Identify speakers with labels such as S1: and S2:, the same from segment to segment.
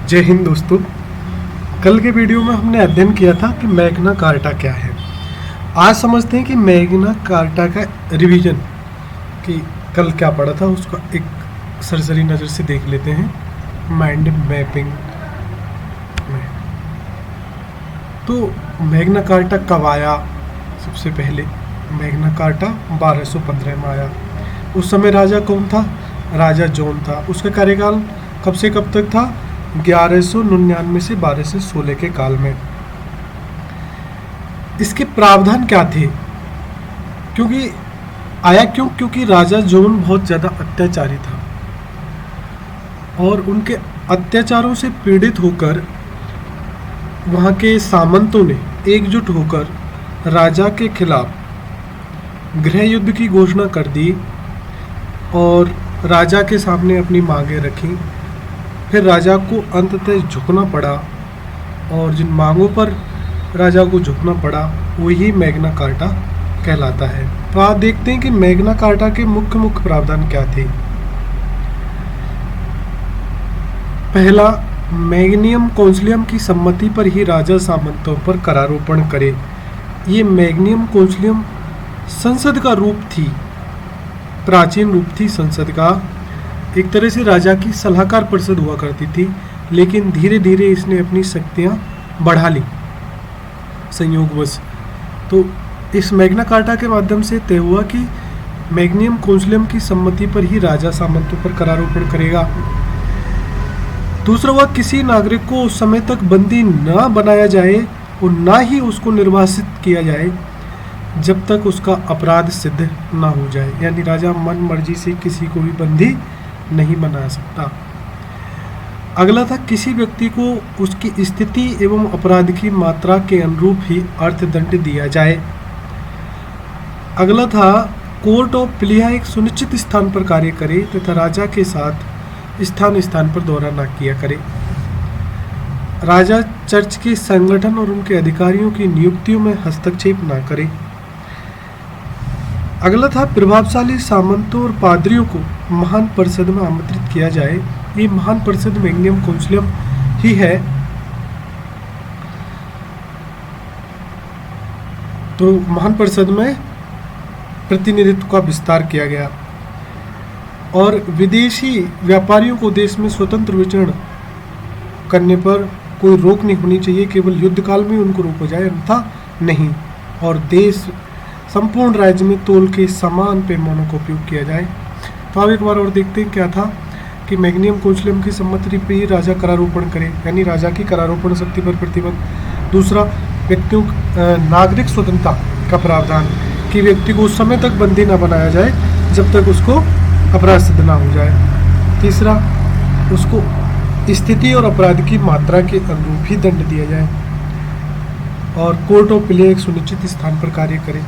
S1: जय हिंद दोस्तों। कल के वीडियो में हमने अध्ययन किया था कि मैग्ना कार्टा क्या है। आज समझते हैं कि मैग्ना कार्टा का रिवीजन कि कल क्या पढ़ा था उसका एक सरसरी नज़र से देख लेते हैं माइंड मैपिंग में। तो मैग्ना कार्टा कब आया? सबसे पहले मैग्ना कार्टा 1215 में आया। उस समय राजा कौन था? राजा जॉन था। उसका कार्यकाल कब से कब तक था? 1199 से 1216 के काल में। इसके प्रावधान क्या थे? क्योंकि राजा जॉन बहुत ज़्यादा अत्याचारी था और उनके अत्याचारों से पीड़ित होकर वहाँ के सामंतों ने एकजुट होकर राजा के खिलाफ गृह युद्ध की घोषणा कर दी और राजा के सामने अपनी मांगें रखी। फिर राजा को अंततः झुकना पड़ा और जिन मांगों पर राजा को झुकना पड़ा वही मैग्ना कार्टा कहलाता है। तो आप देखते हैं कि मैग्ना कार्टा के मुख्य प्रावधान क्या थे। पहला, मैग्नियम कौंसिलियम की सम्मति पर ही राजा सामंतों पर करारोपण करे। ये मैग्नियम कौंसिलियम संसद का रूप थी, प्राचीन रूप थी संसद का। एक तरह से राजा की सलाहकार परिषद हुआ करती थी, लेकिन धीरे धीरे इसने अपनी शक्तियां बढ़ा ली संयोगवश। तो इस मैग्ना कार्टा के माध्यम से तय हुआ कि मैग्नियम कौंसिलियम की सम्मति पर ही राजा सामंतों पर करारोपण करेगा। दूसरा, वह किसी नागरिक को उस समय तक बंदी न बनाया जाए और न ही उसको निर्वासित किया जाए जब तक उसका अपराध सिद्ध ना हो जाए। यानी राजा मन मर्जी से किसी को भी बंदी नहीं बना सकता। अगला था, किसी व्यक्ति को उसकी स्थिति एवं अपराध की मात्रा के अनुरूप ही अर्थदंड दिया जाए। अगला था, कोर्ट ऑफ प्लिया एक सुनिश्चित स्थान पर कार्य करे तथा राजा के साथ स्थान स्थान पर दौरा न किया करे। राजा चर्च के संगठन और उनके अधिकारियों की नियुक्तियों में हस्तक्षेप न करे। अगला था, प्रभावशाली सामंतों और पादरियों को महान परिषद में आमंत्रित किया जाए। ये महान परिषद मैग्नियम कौंसिलियम ही है। तो महान परिषद में प्रतिनिधित्व का विस्तार किया गया और विदेशी व्यापारियों को देश में स्वतंत्र विचरण करने पर कोई रोक नहीं होनी चाहिए, केवल युद्ध काल में उनको रोका जाए, अन्यथा नहीं। और देश संपूर्ण राज्य में तोल के समान पैमानों का उपयोग किया जाए। तो अब एक बार और देखते हैं क्या था कि मैग्नियम कौंसिलियम की सम्मति पर ही राजा करारोपण करे, यानी राजा की करारोपण शक्ति पर प्रतिबंध। दूसरा, व्यक्तियों नागरिक स्वतंत्रता का प्रावधान कि व्यक्ति को उस समय तक बंदी न बनाया जाए जब तक उसको अपराध सिद्ध न हो जाए। तीसरा, उसको स्थिति और अपराध की मात्रा के अनुरूप ही दंड दिया जाए। और कोर्ट ऑफ प्ले एक सुनिश्चित स्थान पर कार्य करे।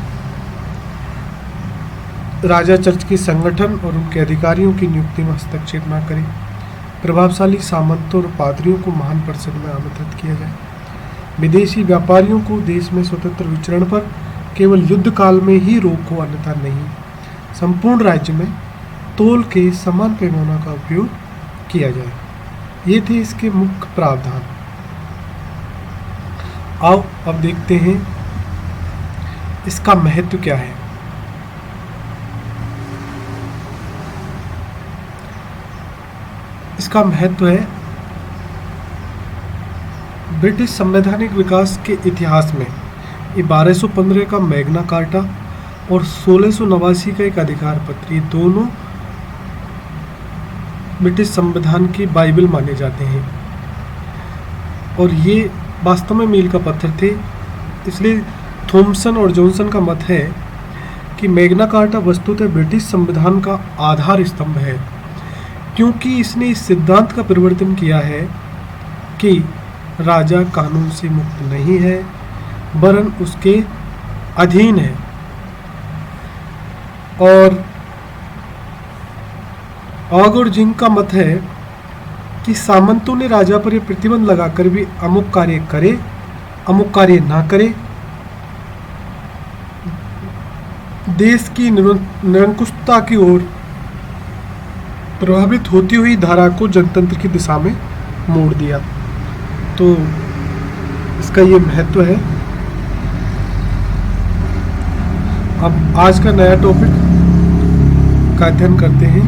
S1: राजा चर्च के संगठन और उनके अधिकारियों की नियुक्ति में हस्तक्षेप न करे। प्रभावशाली सामंतों और पादरियों को महान परिषद में आमंत्रित किया जाए। विदेशी व्यापारियों को देश में स्वतंत्र विचरण पर केवल युद्ध काल में ही रोक हो, अन्यथा नहीं। संपूर्ण राज्य में तोल के समान पैमाना का उपयोग किया जाए। ये थे इसके मुख्य प्रावधान। आओ अब देखते हैं इसका महत्व क्या है। इसका महत्व है, ब्रिटिश संवैधानिक विकास के इतिहास में ये 1215 का मैग्ना कार्टा और 1689 का एक अधिकार पत्र, ये दोनों ब्रिटिश संविधान की बाइबल माने जाते हैं और ये वास्तव में मील का पत्थर थे। इसलिए थॉमसन और जॉनसन का मत है कि मैग्ना कार्टा वस्तुतः ब्रिटिश संविधान का आधार स्तंभ है, क्योंकि इसने इस सिद्धांत का परिवर्तन किया है कि राजा कानून से मुक्त नहीं है वरन उसके अधीन है। और ऑग और जिंग का मत है कि सामंतों ने राजा पर यह प्रतिबंध लगाकर भी अमुक कार्य करे, अमुक कार्य ना करे। देश की निरंकुशता की ओर प्रभावित होती हुई धारा को जनतंत्र की दिशा में मोड़ दिया। तो इसका ये महत्व है। अब आज का नया टॉपिक का अध्ययन करते हैं।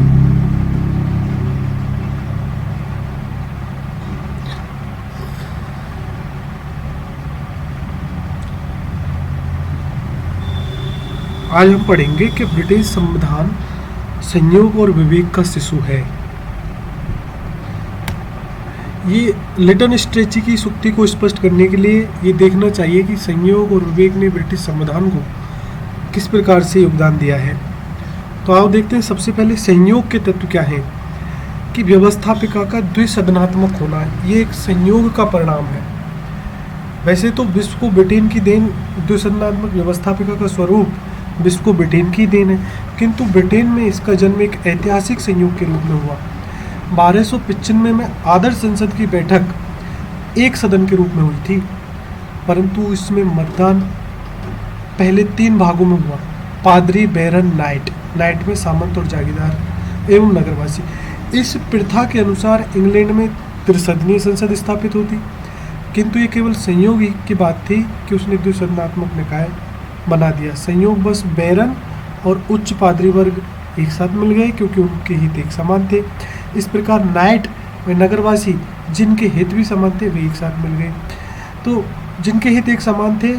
S1: आज हम पढ़ेंगे कि ब्रिटिश संविधान संयोग और विवेक का शिशु है। ये लिटन स्ट्रेची की सूक्ति को स्पष्ट करने के लिए ये देखना चाहिए कि संयोग और विवेक ने ब्रिटिश संविधान को किस प्रकार से योगदान दिया है। तो आओ देखते हैं। सबसे पहले संयोग के तत्व क्या हैं कि व्यवस्थापिका का द्विसदनात्मक होना, ये एक संयोग का परिणाम है। वैसे तो विश्व को ब्रिटेन की देन द्विसदनात्मक व्यवस्थापिका का स्वरूप विश्व को ब्रिटेन की देन है, किंतु ब्रिटेन में इसका जन्म एक ऐतिहासिक संयोग के रूप में हुआ। 1295 में आदर्श संसद की बैठक एक सदन के रूप में हुई थी, परंतु इसमें मतदान पहले 3 भागों में हुआ। पादरी, बैरन, नाइट में सामंत और जागीरदार एवं नगरवासी। इस प्रथा के अनुसार इंग्लैंड में त्रिसदनीय संसद स्थापित होती, किंतु ये केवल संयोग ही की बात थी कि उसने द्विसदनात्मक निकाय बना दिया। संयोग बस बैरन और उच्च पादरी वर्ग एक साथ मिल गए क्योंकि उनके हित एक समान थे। इस प्रकार नाइट व नगरवासी जिनके हित भी समान थे वे एक साथ मिल गए। तो जिनके हित एक समान थे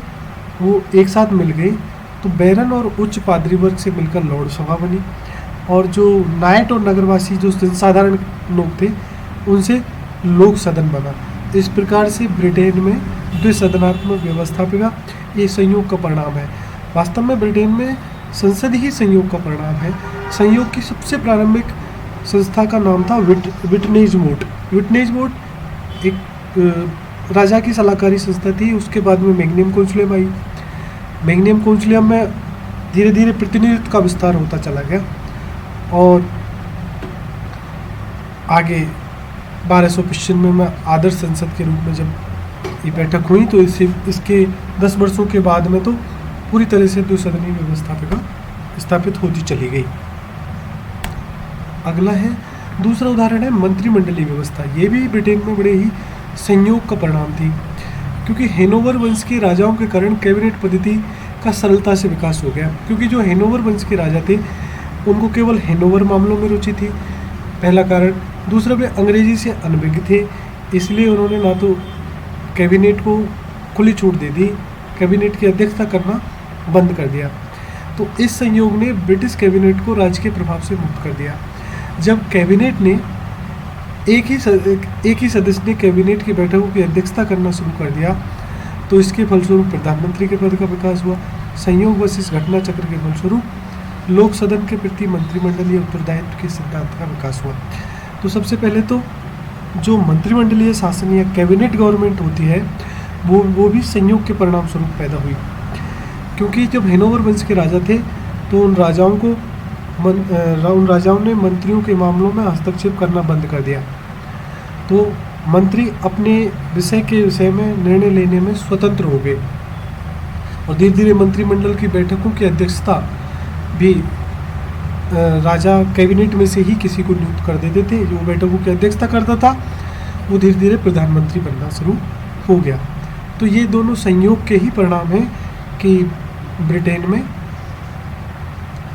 S1: वो एक साथ मिल गए, तो बैरन और उच्च पादरी वर्ग से मिलकर लॉर्ड सभा बनी, और जो नाइट और नगरवासी जो साधारण लोग थे उनसे लोक सदन बना। इस प्रकार से ब्रिटेन में द्विसदनात्मक व्यवस्थापिका ये संयोग का परिणाम है। वास्तव में ब्रिटेन में संसद ही संयोग का परिणाम है। संयोग की सबसे प्रारंभिक संस्था का नाम था विटनेज मोड। विटनेज मोड एक राजा की सलाहकारी संस्था थी। उसके बाद में मैग्नियम कौंसिलियम आई। मैग्नियम कौंसिलियम में धीरे धीरे प्रतिनिधित्व का विस्तार होता चला गया, और आगे 1295 में आदर्श संसद के रूप में जब ये बैठक हुई तो इसके 10 वर्षों के बाद में तो पूरी तरह से द्विसदनीय व्यवस्थापिका स्थापित होती चली गई। अगला है, दूसरा उदाहरण है मंत्रिमंडलीय व्यवस्था। ये भी ब्रिटेन में बड़े ही संयोग का परिणाम थी, क्योंकि हेनोवर वंश के राजाओं के कारण कैबिनेट पद्धति का सरलता से विकास हो गया। क्योंकि जो हेनोवर वंश के राजा थे उनको केवल हेनोवर मामलों में रुचि थी, पहला कारण। दूसरा, वे अंग्रेजी से अनभिज्ञ थे, इसलिए उन्होंने ना तो कैबिनेट को खुली छूट दे दी, कैबिनेट की अध्यक्षता करना बंद कर दिया। तो इस संयोग ने ब्रिटिश कैबिनेट को राजकीय प्रभाव से मुक्त कर दिया। जब कैबिनेट ने एक ही सदस्य ने कैबिनेट की बैठकों की अध्यक्षता करना शुरू कर दिया, तो इसके फलस्वरूप प्रधानमंत्री के पद का विकास हुआ। संयोग बस इस घटना चक्र के फलस्वरूप लोक सदन के प्रति मंत्रिमंडलीय उत्तरदायित्व के सिद्धांत का विकास हुआ। तो सबसे पहले तो जो मंत्रिमंडलीय शासन या कैबिनेट गवर्नमेंट होती है वो भी संयोग के परिणाम स्वरूप पैदा हुई, क्योंकि जब हेनोवर वंश के राजा थे तो उन राजाओं ने मंत्रियों के मामलों में हस्तक्षेप करना बंद कर दिया। तो मंत्री अपने विषय में निर्णय लेने में स्वतंत्र हो गए, और धीरे धीरे मंत्रिमंडल की बैठकों की अध्यक्षता भी राजा कैबिनेट में से ही किसी को नियुक्त कर देते थे। जो बैठकों की अध्यक्षता करता था वो धीरे धीरे प्रधानमंत्री बनना शुरू हो गया। तो ये दोनों संयोग के ही परिणाम हैं कि ब्रिटेन में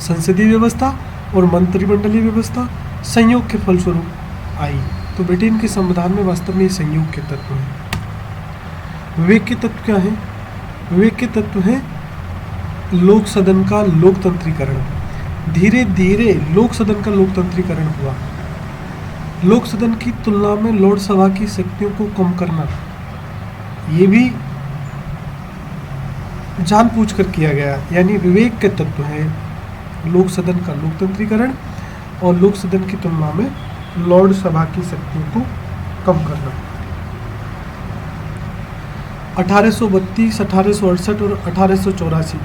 S1: संसदीय व्यवस्था और मंत्रिमंडलीय व्यवस्था संयोग के फलस्वरूप आई। तो ब्रिटेन के संविधान में वास्तव में संयोग के तत्व हैं। विवेक के तत्व क्या हैं? विवेक के तत्व हैं लोक सदन का लोकतंत्रीकरण। धीरे धीरे लोक सदन का लोकतंत्रीकरण हुआ। लोक सदन की तुलना में लॉर्ड सभा की शक्तियों को कम करना, ये भी जानबूझकर किया गया। यानी विवेक के तत्व है लोक सदन का लोकतंत्रीकरण और लोक सदन की तुलना में लॉर्ड सभा की शक्तियों को कम करना। 1832, 1868 और 1884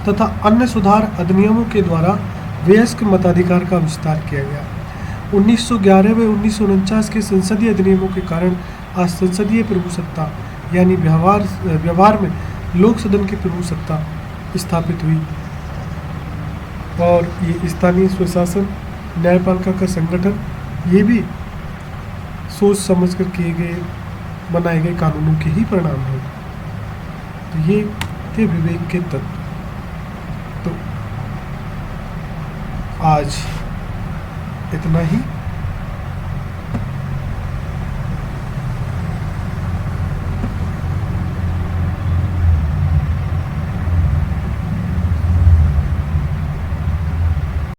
S1: तथा अन्य सुधार अधिनियमों के द्वारा वयस्क मताधिकार का विस्तार किया गया। 1911 व 1949 के संसदीय अधिनियमों के कारण आज संसदीय प्रभुसत्ता यानी व्यवहार में लोक सदन की प्रभुसत्ता स्थापित हुई, और ये स्थानीय स्वशासन न्यायपालिका का संगठन ये भी सोच समझ कर किए गए बनाए गए कानूनों के ही परिणाम हैं। तो ये थे विवेक के तत्व। तो आज इतना ही।